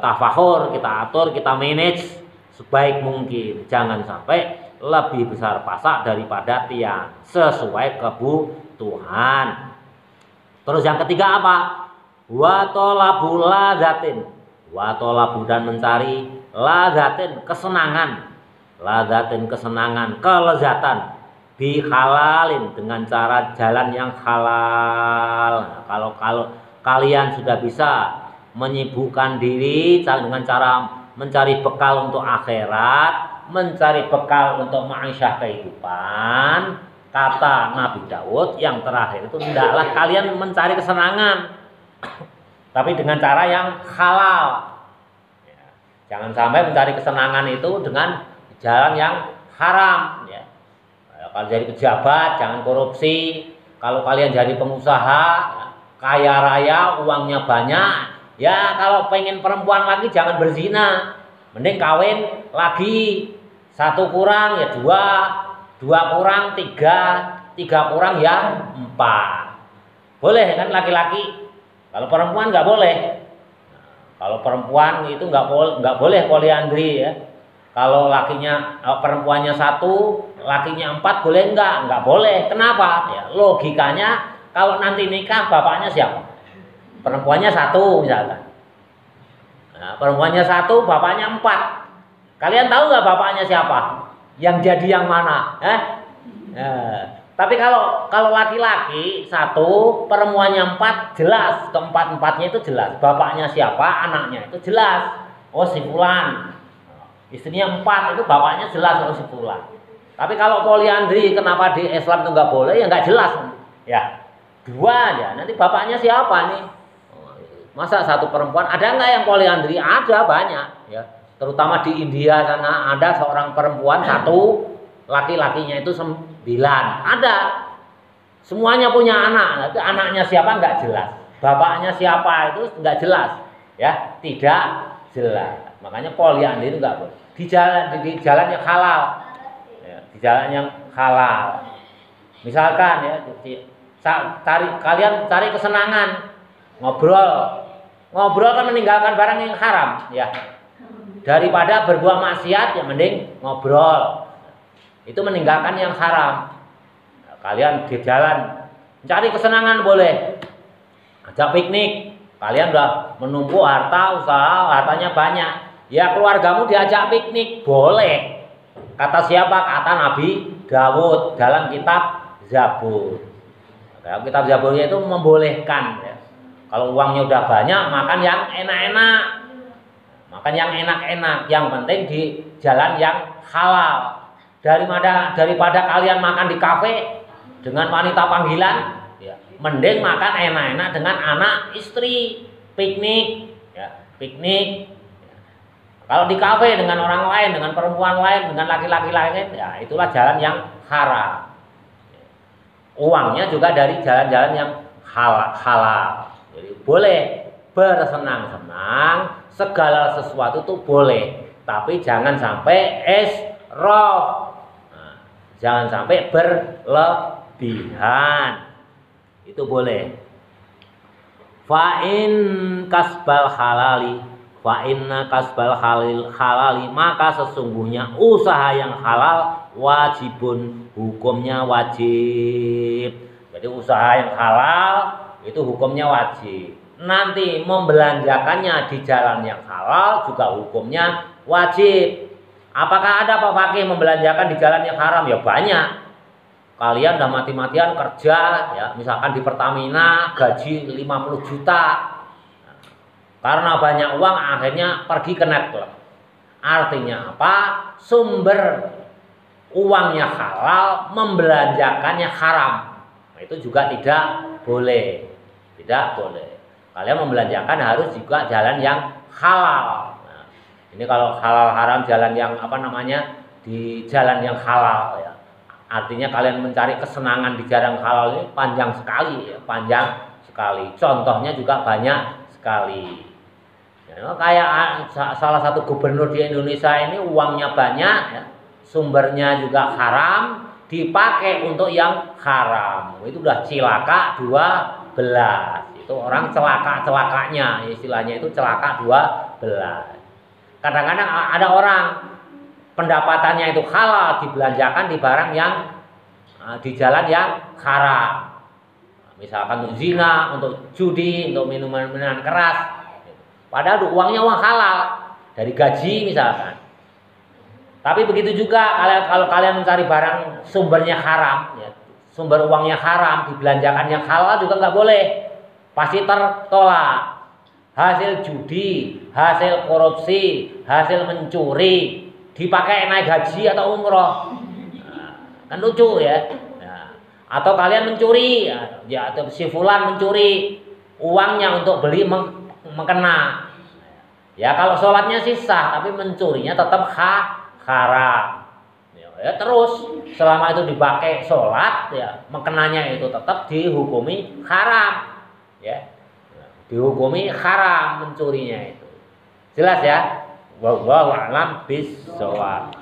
atur, kita manage sebaik mungkin. Jangan sampai lebih besar pasak daripada tiang, sesuai kebutuhan. Terus yang ketiga apa? Wa tolabu lazatin, wa tolabu dan mencari lazatin kesenangan, kelezatan, bi halalin dengan cara jalan yang halal. Nah, kalau kalian sudah bisa menyibukkan diri dengan cara mencari bekal untuk akhirat, mencari bekal untuk ma'isyah kehidupan, kata Nabi Daud yang terakhir itu, hendaklah kalian mencari kesenangan tapi dengan cara yang halal. Jangan sampai mencari kesenangan itu dengan jalan yang haram. Ya. Kalau jadi pejabat jangan korupsi. Kalau kalian jadi pengusaha kaya raya, uangnya banyak, Ya kalau pengen perempuan lagi jangan berzina, mending kawin lagi, satu kurang ya dua, dua kurang tiga, tiga kurang ya empat. Boleh kan laki-laki? Kalau perempuan nggak boleh. Kalau perempuan itu nggak boleh poliandri ya. Kalau lakinya perempuannya satu, lakinya empat boleh nggak boleh. Kenapa? Ya, logikanya kalau nanti nikah bapaknya siapa? Perempuannya satu misalkan. Nah, perempuannya satu, bapaknya empat. Kalian tahu nggak bapaknya siapa? Yang jadi yang mana? Tapi kalau laki-laki satu, perempuannya empat, jelas keempat-empatnya itu jelas. Bapaknya siapa, anaknya itu jelas. Oh si fulan. Istrinya empat itu bapaknya jelas oh si fulan. Tapi kalau poliandri kenapa di Islam itu nggak boleh? Ya nggak jelas. Ya dua aja. Nanti bapaknya siapa nih? Masa satu perempuan? Ada nggak yang poliandri? Ada banyak. Ya terutama di India sana ada seorang perempuan satu, laki-lakinya itu 9. Ada. Semuanya punya anak. Tapi anaknya siapa nggak jelas. Bapaknya siapa itu nggak jelas. Ya, tidak jelas. Makanya poliandri itu nggak boleh. Di jalan yang halal. Ya, di jalan yang halal. Misalkan ya, kalian cari kesenangan, ngobrol. Ngobrol kan meninggalkan barang yang haram, ya. Daripada berbuat maksiat ya mending ngobrol. Itu meninggalkan yang haram. Nah, kalian di jalan mencari kesenangan boleh. Ajak piknik. Kalian udah menumpuk harta, usaha, hartanya banyak. Ya keluargamu diajak piknik boleh. Kata siapa? Kata Nabi Dawud dalam kitab Zabur. Dalam kitab Zaburnya itu membolehkan. Ya. Kalau uangnya udah banyak, makan yang enak-enak. Makan yang enak-enak. Yang penting di jalan yang halal. Daripada kalian makan di kafe dengan wanita panggilan, ya, mending makan enak-enak dengan anak istri, piknik, ya, piknik. Ya. Kalau di kafe dengan orang lain, dengan perempuan lain, dengan laki-laki lain, ya itulah jalan yang haram. Uangnya juga dari jalan-jalan yang halal. Jadi boleh bersenang-senang, segala sesuatu itu boleh, tapi jangan sampai israf. Jangan sampai berlebihan. Itu boleh. Fa'in kasbal halali, fa'inna kasbal halali, maka sesungguhnya usaha yang halal wajibun, hukumnya wajib. Jadi usaha yang halal itu hukumnya wajib. Nanti membelanjakannya di jalan yang halal juga hukumnya wajib. Apakah ada Pak Fakih membelanjakan di jalan yang haram? Ya banyak. Kalian udah mati-matian kerja, ya misalkan di Pertamina gaji 50 juta. Karena banyak uang akhirnya pergi ke nightclub. Artinya apa? Sumber uangnya halal, membelanjakannya haram. Nah, itu juga tidak boleh. Tidak boleh. Kalian membelanjakan harus juga jalan yang halal. Ini kalau halal haram jalan yang di jalan yang halal ya. Artinya kalian mencari kesenangan di jalan halal ini panjang sekali ya, panjang sekali. Contohnya juga banyak sekali. Ya, kayak salah satu gubernur di Indonesia ini uangnya banyak ya, sumbernya juga haram, dipakai untuk yang haram. Itu udah cilaka 12. Itu orang celaka-celakanya, istilahnya itu celaka 12. Kadang-kadang ada orang pendapatannya itu halal dibelanjakan di barang yang di jalan yang haram. Misalkan untuk zina, untuk judi, untuk minuman-minuman keras. Padahal uangnya uang halal dari gaji misalkan. Tapi begitu juga kalau kalian mencari barang sumbernya haram, ya, sumber uangnya haram dibelanjakan yang halal juga nggak boleh, pasti tertolak. Hasil judi, hasil korupsi, hasil mencuri, dipakai naik haji atau umroh, nah, kan lucu ya. Nah, atau kalian mencuri, ya atau si fulan mencuri uangnya untuk beli mengkena. Ya kalau sholatnya sih sah, tapi mencurinya tetap haram. Ya terus selama itu dipakai sholat, ya mengkenanya itu tetap dihukumi haram. Ya. dihukumi haram mencurinya itu. Jelas ya? Wallahu a'lam bishawab.